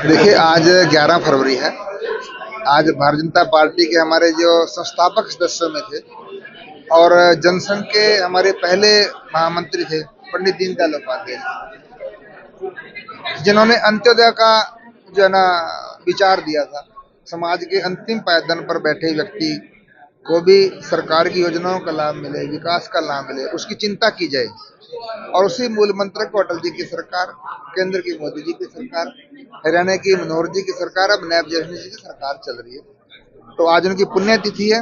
देखिए, आज 11 फरवरी है। आज भारतीय जनता पार्टी के हमारे जो संस्थापक सदस्यों में थे और जनसंघ के हमारे पहले महामंत्री थे पंडित दीनदयाल उपाध्याय जी, जिन्होंने अंत्योदय का जो है ना विचार दिया था। समाज के अंतिम पायदान पर बैठे व्यक्ति को भी सरकार की योजनाओं का लाभ मिले, विकास का लाभ मिले, उसकी चिंता की जाए। और उसी मूल मंत्र को अटल जी की सरकार, केंद्र की मोदी जी की सरकार, हरियाणा की मनोहर जी की सरकार, अब नायब जयशंकर जी की सरकार चल रही है। तो आज उनकी पुण्यतिथि है।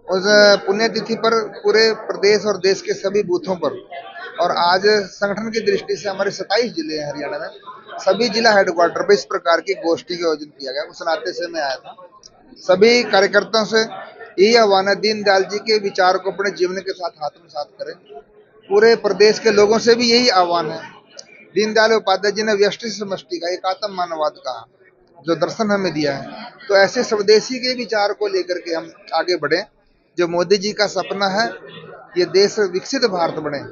उस पुण्यतिथि पर पूरे प्रदेश और देश के सभी बूथों पर, और आज संगठन की दृष्टि से हमारे 27 जिले हैं हरियाणा में, सभी जिला हेडक्वार्टर पर इस प्रकार की गोष्ठी का आयोजन किया गया। उस नाते से मैं आया था। सभी कार्यकर्ताओं से यही आह्वान है, दीनदयाल जी के विचार को अपने जीवन के साथ आत्मसात करें। पूरे प्रदेश के लोगों से भी यही आह्वान है। दीनदयाल उपाध्याय जी ने व्यष्टि समष्टि का एकात्म मानववाद का जो दर्शन हमें दिया है, तो ऐसे स्वदेशी के विचार को लेकर के हम आगे बढ़े। जो मोदी जी का सपना है, ये देश विकसित भारत बने,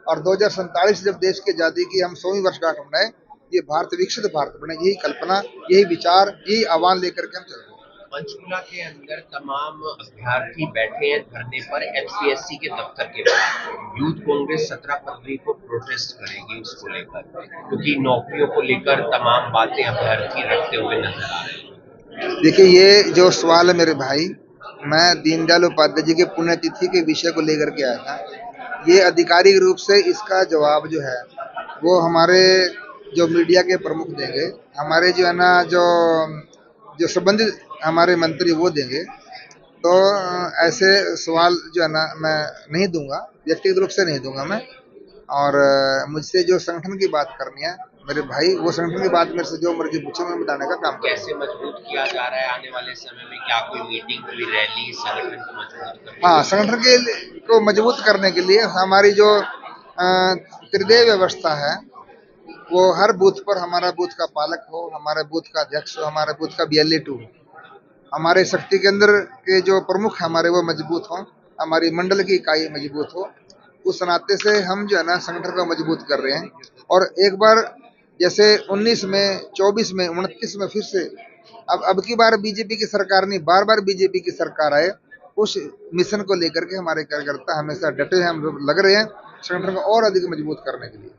और 2047 जब देश की आजादी की हम 100वीं वर्षगांठ मनाए, ये भारत विकसित भारत बने, यही कल्पना, यही विचार, यही आह्वान लेकर के हम चल रहे हैं। पंचकुला के अंदर तमाम अभ्यर्थी बैठे हैं धरने पर एचपीएससी के दफ्तर के बाहर। यूथ कांग्रेस 17 फरवरी को प्रोटेस्ट करेगी उसको लेकर, क्योंकि नौकरियों को लेकर तमाम बातें अभ्यर्थी रखते हुए नजर आ रहे हैं। देखिए, ये जो सवाल है मेरे भाई, मैं दीनदयाल उपाध्याय जी के पुण्यतिथि के विषय को लेकर के आया था। ये आधिकारिक रूप से इसका जवाब जो है वो हमारे जो मीडिया के प्रमुख देंगे, हमारे जो है ना जो जो संबंधित हमारे मंत्री वो देंगे। तो ऐसे सवाल जो है ना मैं नहीं दूंगा, व्यक्तिगत रूप से नहीं दूंगा मैं। और मुझसे जो संगठन की बात करनी है मेरे भाई, वो संगठन की बात मेरे से जो मर्जी पूछे, मैं बताने का काम करूंगा। कैसे मजबूत किया जा रहा है आने वाले समय में? क्या कोई मीटिंग, कोई रैली संगठन को मजबूत करने हाँ, संगठन को मजबूत करने के लिए हमारी जो त्रिदेय व्यवस्था है, वो हर बूथ पर हमारा बूथ का पालक हो, हमारे बूथ का अध्यक्ष हो, हमारे बूथ का BLA2, हमारे शक्ति केंद्र के जो प्रमुख हमारे वो मजबूत हों, हमारी मंडल की इकाई मजबूत हो। उस नाते से हम जो है ना संगठन को मजबूत कर रहे हैं। और एक बार जैसे 19 में, 24 में, 29 में फिर से अब की बार बीजेपी की सरकार नहीं, बार बार बीजेपी की सरकार आए, उस मिशन को लेकर के हमारे कार्यकर्ता हमेशा डटे हैं, हम लोग लग रहे हैं संगठन को और अधिक मजबूत करने के लिए।